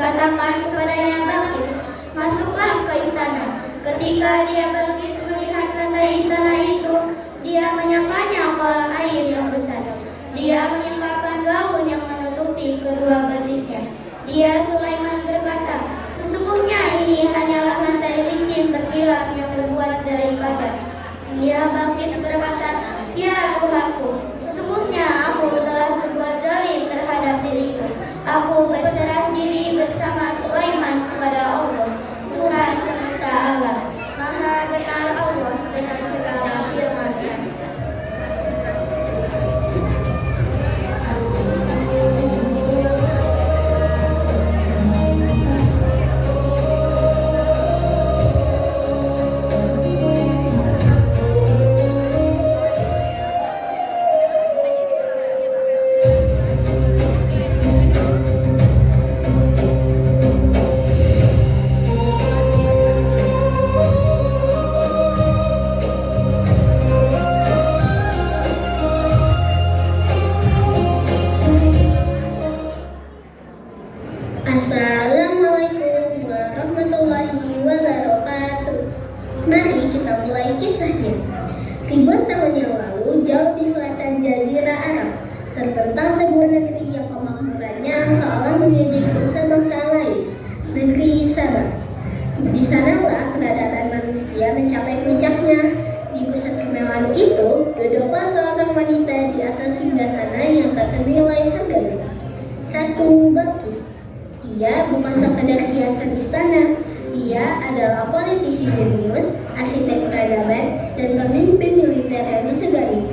dikatakan kepadanya, Balqis, masuklah ke istana. Ketika dia Balqis melihat lantai istana itu, dia menyangkanya kolam air yang besar. Dia mengenakan gaun yang menutupi kedua betisnya. Dia Sulaiman berkata, sesungguhnya ini hanyalah lantai licin berkilau yang terbuat dari kaca. Dia Balqis berkata, ya Tuhanku, sesungguhnya aku telah berbuat zalim terhadap diriku. Aku berserah diri bersama Sulaiman kepada Allah, Tuhan semesta alam. Maha benar Allah dengan segala firman-Nya. Assalamualaikum warahmatullahi wabarakatuh. Mari kita mulai kisahnya. Ribuan tahun yang lalu, jauh di selatan Jazirah Arab, terbentang sebuah negeri yang kemakmurannya seolah menjadi bangsa lain, negeri Sabah. Di sanalah peradaban manusia mencapai puncaknya. Di pusat kemewahan itu, duduklah seorang wanita di atas singgasana yang tak ternilai harganya. Satu Balqis. Ia bukan sekedar hiasan istana, ia adalah politisi jenius, arsitek peradaban, dan pemimpin militer yang disegani.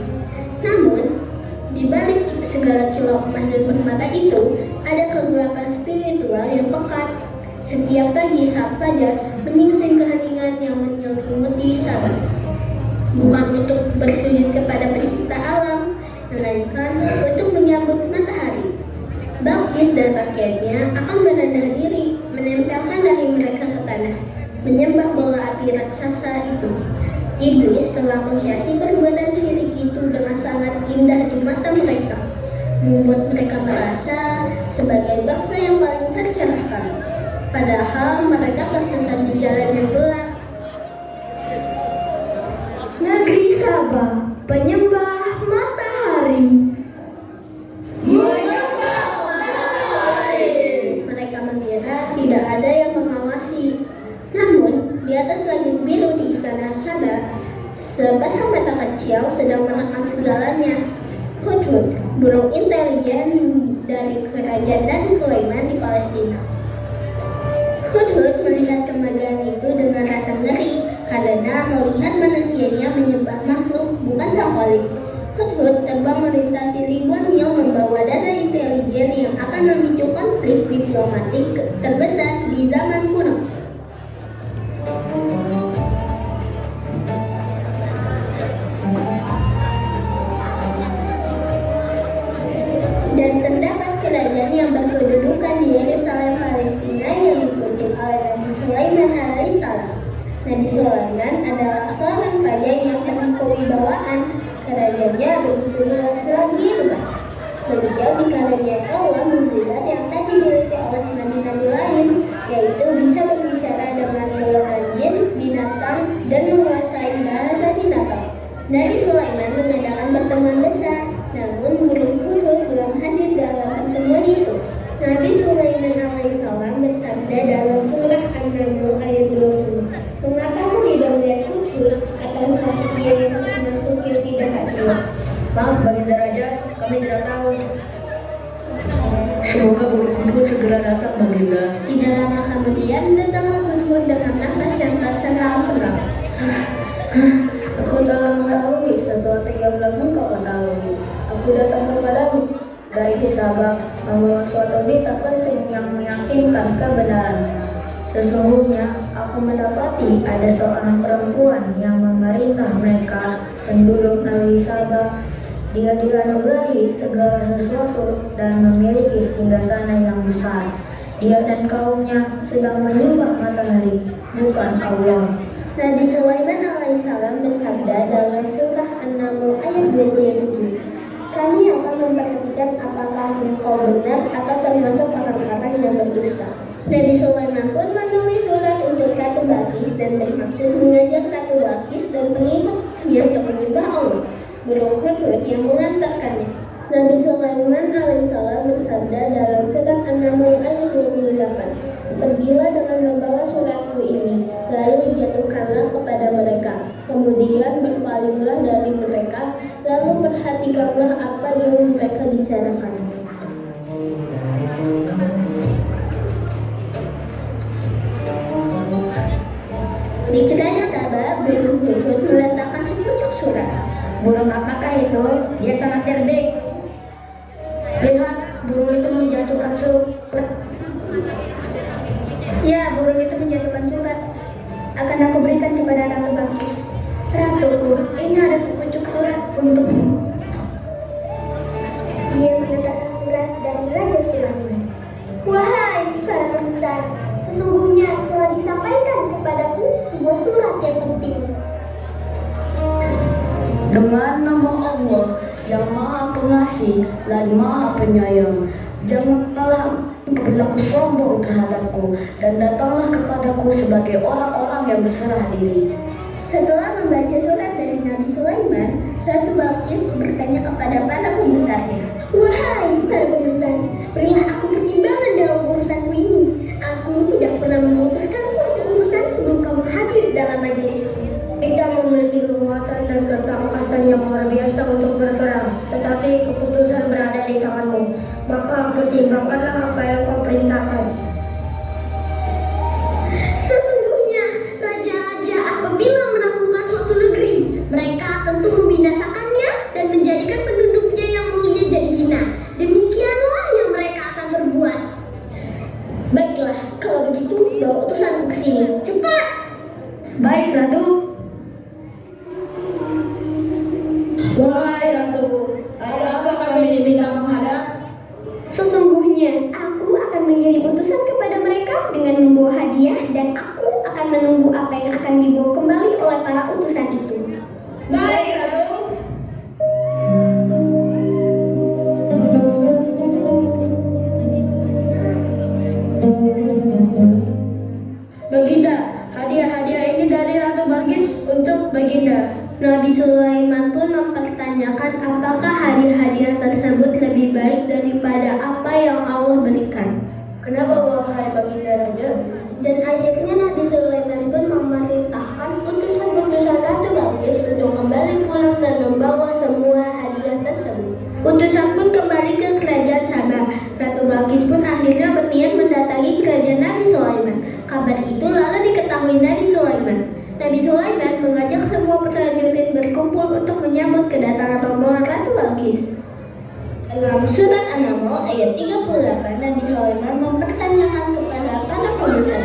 Namun, di balik segala kilau emas dan permata itu, ada kegelapan spiritual yang pekat. Setiap pagi saat fajar, menyingsing keheningan yang menyelimuti Sabah. Bukan untuk bersujud kepada pencipta alam, melainkan untuk menyambut matahari. Balqis dan rakyatnya akan merendah diri, menempelkan dahi mereka ke tanah, menyembah bola api raksasa itu. Iblis telah menghiasi perbuatan syirik itu dengan sangat indah di mata mereka, membuat mereka merasa sebagai bangsa yang paling tercerahkan, padahal mereka tersesat di jalan yang gelap. Negeri Sabah, penyembah matahari. Mereka mengira tidak ada yang mengawasi. Namun, di atas langit biru di istana Sabah, sepasang mata kecil sedang merekam segalanya. Hudhud, burung intelijen dari kerajaan Nabi Sulaiman di Palestina. Hudhud melihat kemegahan itu dengan rasa ngeri karena melihat manusianya menyembah makhluk, bukan sang khalik. Hudhud terbang melintasi ribuan mil membawa data intelijen yang akan memicu konflik diplomatik terbesar di zaman kuno. Dan terdapat kerajaan yang berkedudukan di Yerusalem, Palestina yang dipimpin oleh Nabi Sulaiman alaihissalam. Nabi Sulaiman adalah seorang raja yang penuh kewibawaan. Kerajaannya begitu luas lagi juga. Beliau dikaruniai Allah mukjizat yang tak dimiliki oleh nabi-nabi lain, yaitu bisa berbicara dengan golongan jin, binatang, dan menguasai bahasa binatang. Nabi Sulaiman mengadakan pertemuan besar, namun burung Hudhud belum hadir dalam pertemuan itu. Nabi Sulaiman alaihissalam bersabda dalam surah An-Naml ayat 20, mengapa tidak melihat Hudhud atau dia yang termasuk yang tidak hadir? Maaf Baginda Raja, kami tidak tahu. Semoga burung Hudhud segera datang, Baginda. Tidak lama kemudian datanglah Hudhud dengan nafas yang tersengal-sengal. Aku telah mengetahui sesuatu yang belum engkau ketahui. Aku datang kepadamu dari Sabah membawa suatu berita penting yang meyakinkan kebenarannya. Sesungguhnya aku mendapati ada seorang perempuan yang memerintah mereka penduduk negeri Sabah. Dia dianugerahi segala sesuatu dan memiliki singgasana yang besar. Dia dan kaumnya sedang menyembah matahari, bukan Allah. Nabi Sulaiman alaihissalam bersabda dalam surah An-Naml ayat 27, kami akan memperhatikan apakah engkau benar atau termasuk orang-orang yang berdusta. Nabi Sulaiman pun menulis surat untuk Ratu Balkis dan bermaksud mengajak Ratu Balkis dan pengikutnya untuk menyembah Allah, berhut-hut yang mengantarkannya. Nabi Sulaiman alaihissalam bersabda dalam surat An-Naml ayat 28, "Pergilah dengan membawa suratku ini, lalu jatuhkanlah kepada mereka. Kemudian berpalinglah dari mereka, lalu perhatikanlah apa yang mereka bicarakan." Di kerajaan Sabah, burung hudhud meletakkan sepucuk surat. Burung apakah itu? Dia sangat cerdik. Lihat, burung itu menjatuhkan surat. Ya, burung itu menjatuhkan surat. Akan aku berikan kepada Ratu Balkis. Ratuku, ini ada sepucuk surat untukmu. Dia meletakkan surat dari Raja Sulaiman. Wahai para pembesar, sesungguhnya telah disampaikan kepadaku sebuah surat yang penting. Dengan nama Allah yang Maha Pengasih dan Maha Penyayang, janganlah berlaku sombong terhadapku dan datanglah kepadaku sebagai orang-orang yang berserah diri. Setelah membaca surat dari Nabi Sulaiman, Ratu Balkis bertanya kepada para pembesarnya. Wahai para pembesar, berilah aku pertimbangan dalam urusanku ini. Aku tidak pernah memutuskan suatu urusan sebelum kamu hadir dalam majelis. Kita memiliki kekuatan dan ketangkasan yang luar biasa untuk berperang, tetapi keputusan berada di tanganmu. Maka pertimbangkanlah apa yang kau perintahkan. Sesungguhnya raja-raja apabila menaklukkan suatu negeri, mereka tentu membinasakannya dan menjadikan penduduknya yang mulia jadi hina. Demikianlah yang mereka akan berbuat. Baiklah, kalau begitu bawa utusanku ke sini. Cepat! Baik, Ratu. Wahai Ratuku, ada apa kami diminta menghadap? Sesungguhnya aku akan mengirim utusan kepada mereka dengan membawa hadiah dan aku akan menunggu apa yang akan dibawa kembali oleh para utusan itu. Baik Ratu. Baginda, hadiah-hadiah ini dari Ratu Balkis untuk Baginda. Nabi Sulaiman pun mempertanyakan apakah hadiah-hadiah tersebut lebih baik daripada apa yang Allah berikan. Kenapa wahai Baginda Raja? Dan akhirnya Nabi Sulaiman pun memerintahkan utusan-utusan Ratu Balkis untuk kembali pulang dan membawa semua hadiah tersebut. Utusan pun kembali ke kerajaan Sabah. Ratu Balkis pun akhirnya berniat mendatangi kerajaan Nabi Sulaiman. Kabar itu lalu diketahui Nabi Sulaiman. Nabi Sulaiman mengajak semua prajurit berkumpul untuk menyambut kedatangan rombongan Ratu Balkis. Dalam surat An-Naml ayat 38, Nabi Sulaiman mempertanyakan kepada para pembesar,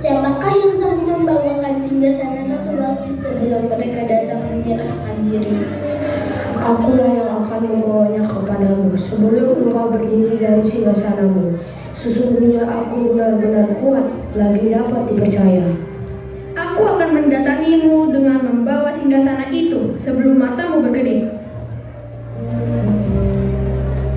siapakah yang sanggup membawakan singgasana Ratu Balkis sebelum mereka datang menyerahkan diri? Akulah yang akan membawanya kepadamu sebelum engkau berdiri dari singgasanamu. Sesungguhnya aku benar-benar kuat, lagi dapat dipercaya. Aku akan mendatangimu dengan membawa singgasana itu sebelum matamu berkedip.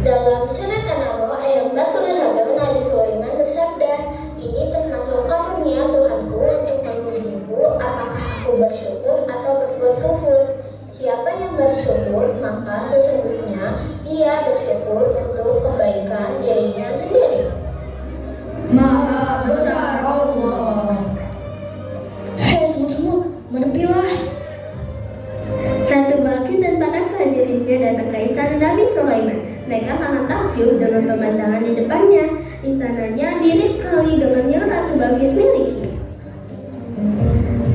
Dalam surat An-Naml ayat 41, Nabi Sulaiman bersabda, ini termasuk karunia Tuhanku untuk mengujiku apakah aku bersyukur atau berbuat kufur. Siapa yang bersyukur, maka sesungguhnya dia bersyukur untuk kebaikan dirinya sendiri. Maha besar Allah. Hei semut-semut, menepilah. Ratu Balkis dan para prajuritnya datang ke istana Nabi Sulaiman. Mereka sangat takjub dengan pemandangan di depannya. Istananya mirip sekali dengan yang Ratu Balkis miliki.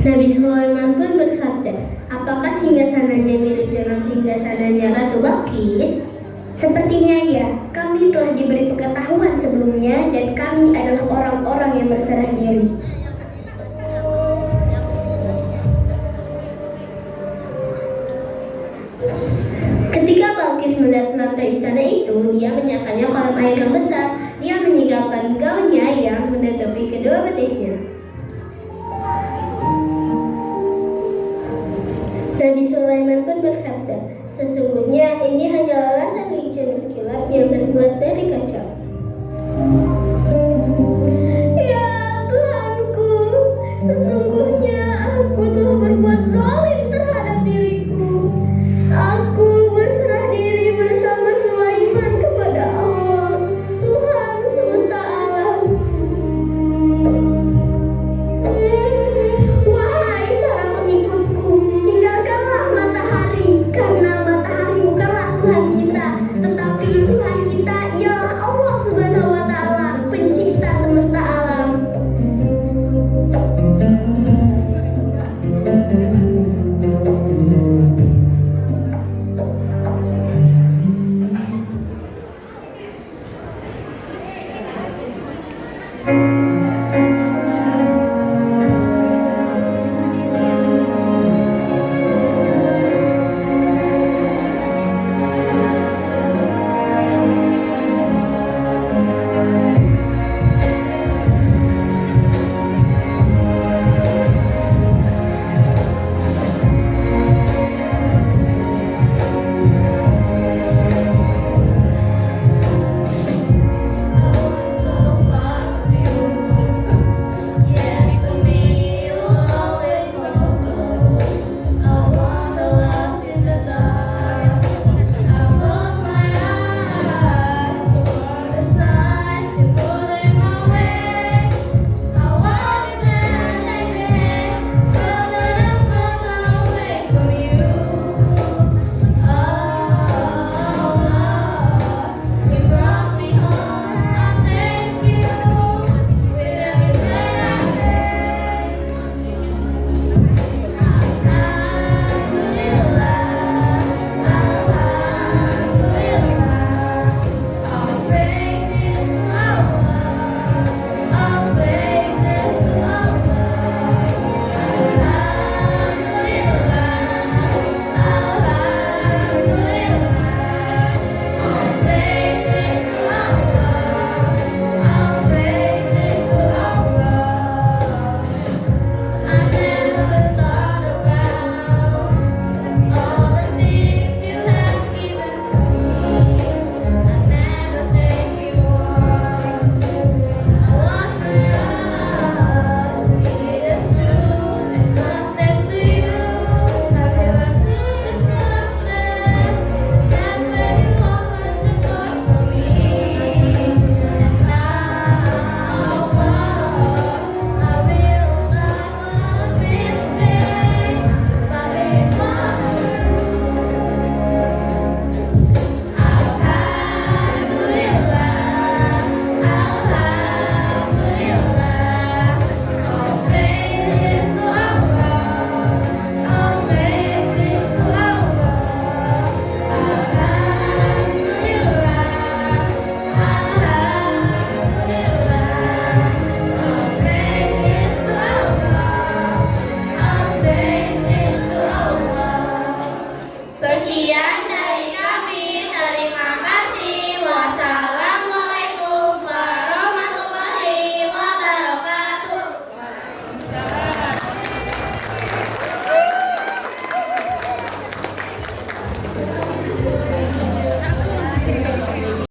Nabi Sulaiman pun bersabda, apakah singgasananya mirip dengan singgasananya Ratu Balkis? Sepertinya ya, kami telah diberi pengetahuan sebelumnya dan kami adalah orang-orang yang berserah diri. Ketika Balkis melihat lantai istana itu, dia menyangkanya kolam air yang besar.